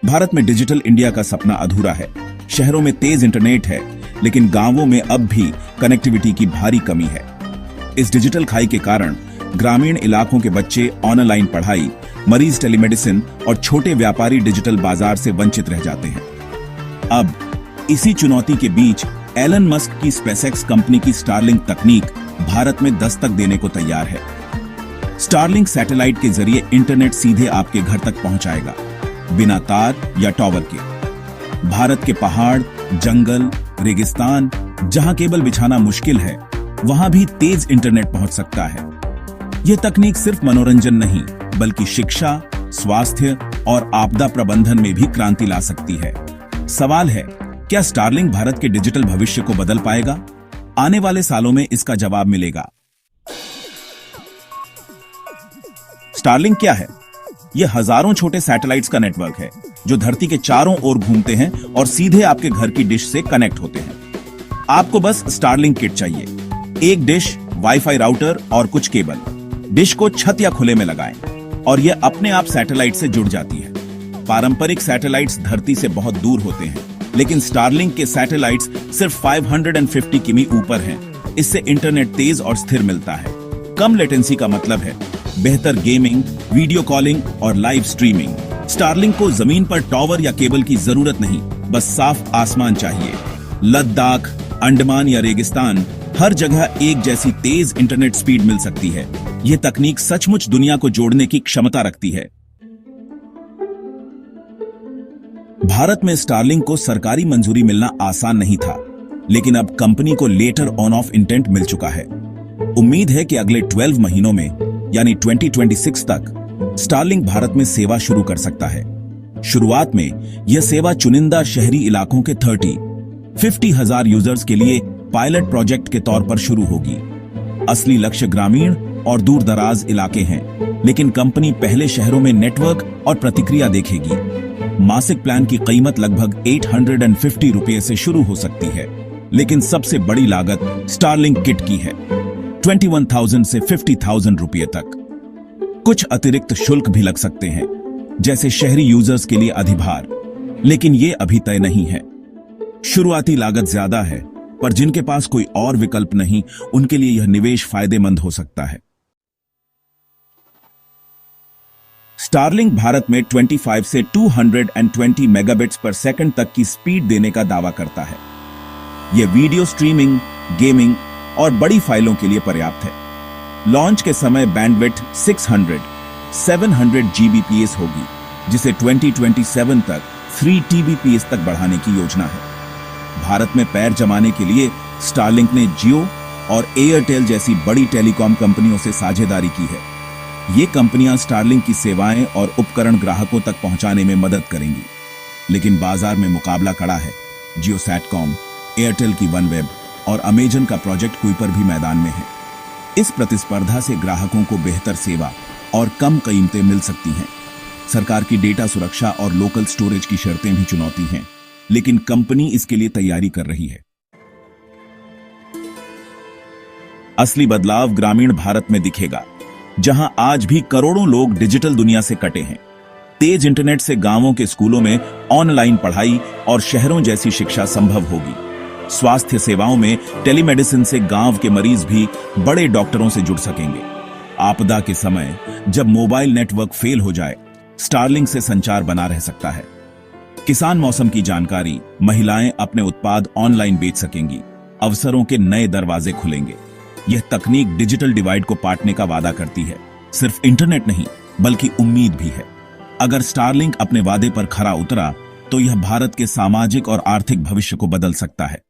भारत में digital India का सपना अधूरा है। शहरों में तेज इंटरनेट है, लेकिन गांवों में अब भी कनेक्टिविटी की भारी कमी है। इस डिजिटल खाई के कारण ग्रामीण इलाकों के बच्चे ऑनलाइन पढ़ाई, मरीज टेलीमेडिसिन और छोटे व्यापारी डिजिटल बाजार से वंचित रह जाते हैं। अब इसी चुनौती के बीच एलन मस्क की स्पेसएक्स कंपनी की स्टारलिंक तकनीक भारत में दस्तक देने को तैयार है। स्टारलिंक सैटेलाइट के जरिए इंटरनेट सीधे आपके घर तक पहुंचाएगा, बिना तार या टॉवर के। भारत के पहाड़, जंगल, रेगिस्तान, जहां केबल बिछाना मुश्किल है, वहां भी तेज इंटरनेट पहुंच सकता है। यह तकनीक सिर्फ मनोरंजन नहीं, बल्कि शिक्षा, स्वास्थ्य और आपदा प्रबंधन में भी क्रांति ला सकती है। सवाल है, क्या स्टारलिंक भारत के डिजिटल भविष्य को बदल पाएगा? आने वाले सालों में इसका जवाब मिलेगा। स्टारलिंक क्या है? यह हजारों छोटे सैटेलाइट्स का नेटवर्क है जो धरती के चारों ओर घूमते हैं और सीधे आपके घर की डिश से कनेक्ट होते हैं। आपको बस स्टारलिंक किट चाहिए, एक डिश, वाईफाई राउटर और कुछ केबल। डिश को छत या खुले में लगाएं और यह अपने आप सैटेलाइट से जुड़ जाती है। पारंपरिक सैटेलाइट्स धरती से बहुत दूर होते हैं, लेकिन स्टारलिंक के सैटेलाइट्स सिर्फ 550 किमी ऊपर हैं। इससे इंटरनेट तेज और स्थिर मिलता है। कम लेटेंसी का मतलब है बेहतर गेमिंग, वीडियो कॉलिंग और लाइव स्ट्रीमिंग। स्टारलिंक को जमीन पर टॉवर या केबल की जरूरत नहीं, बस साफ आसमान चाहिए। लद्दाख, अंडमान या रेगिस्तान, हर जगह एक जैसी तेज इंटरनेट स्पीड मिल सकती है। यह तकनीक सचमुच दुनिया को जोड़ने की क्षमता रखती है। भारत में स्टारलिंक को सरकारी मंजूरी मिलना आसान नहीं था, लेकिन अब कंपनी को लेटर ऑन ऑफ इंटेंट मिल चुका है। उम्मीद है कि अगले 12 महीनों में, यानी 2026 तक स्टारलिंक भारत में सेवा शुरू कर सकता है। शुरुआत में यह सेवा चुनिंदा शहरी इलाकों के 50 हजार यूजर्स के लिए पायलट प्रोजेक्ट के तौर पर शुरू होगी। असली लक्ष्य ग्रामीण और दूर दराज इलाके हैं, लेकिन कंपनी पहले शहरों में नेटवर्क और प्रतिक्रिया देखेगी। मासिक प्लान की कीमत लगभग 850 रुपये से शुरू हो सकती है, लेकिन सबसे बड़ी लागत स्टारलिंक किट की है, 21,000 से 50,000 रुपये तक। कुछ अतिरिक्त शुल्क भी लग सकते हैं, जैसे शहरी यूजर्स के लिए अधिभार, लेकिन ये अभी तय नहीं है। शुरुआती लागत ज्यादा है, पर जिनके पास कोई और विकल्प नहीं, उनके लिए यह निवेश फायदेमंद हो सकता है। स्टारलिंक भारत में 25 से 220 मेगाबिट्स पर सेकंड तक की स्पीड देने का दावा करता है। यह वीडियो स्ट्रीमिंग, गेमिंग और बड़ी फाइलों के लिए पर्याप्त है। लॉन्च के समय बैंडविड्थ 700 जीबीपीएस होगी, जिसे 2027 तक 3 टीबीपीएस तक बढ़ाने की योजना है। भारत में पैर जमाने के लिए स्टारलिंक ने जियो और एयरटेल जैसी बड़ी टेलीकॉम कंपनियों से साझेदारी की है। ये कंपनियां स्टारलिंक की सेवाएं और उपकरण ग्राहकों तक पहुंचाने में मदद करेंगी, लेकिन बाजार में मुकाबला कड़ा है। जियो सैटकॉम, एयरटेल की वनवेब और अमेजन का प्रोजेक्ट कुइपर भी मैदान में है। इस प्रतिस्पर्धा से ग्राहकों को बेहतर सेवा और कम कीमतें मिल सकती हैं। सरकार की डेटा सुरक्षा और लोकल स्टोरेज की शर्तें भी चुनौती हैं, लेकिन कंपनी इसके लिए तैयारी कर रही है। असली बदलाव ग्रामीण भारत में दिखेगा, जहां आज भी करोड़ों लोग डिजिटल दुनिया से कटे हैं। तेज इंटरनेट से गांवों के स्कूलों में ऑनलाइन पढ़ाई और शहरों जैसी शिक्षा संभव होगी। स्वास्थ्य सेवाओं में टेलीमेडिसिन से गांव के मरीज भी बड़े डॉक्टरों से जुड़ सकेंगे। आपदा के समय जब मोबाइल नेटवर्क फेल हो जाए, स्टारलिंक से संचार बना रह सकता है। किसान मौसम की जानकारी, महिलाएं अपने उत्पाद ऑनलाइन बेच सकेंगी। अवसरों के नए दरवाजे खुलेंगे। यह तकनीक डिजिटल डिवाइड को पाटने का वादा करती है। सिर्फ इंटरनेट नहीं, बल्कि उम्मीद भी है। अगर स्टारलिंक अपने वादे पर खरा उतरा, तो यह भारत के सामाजिक और आर्थिक भविष्य को बदल सकता है।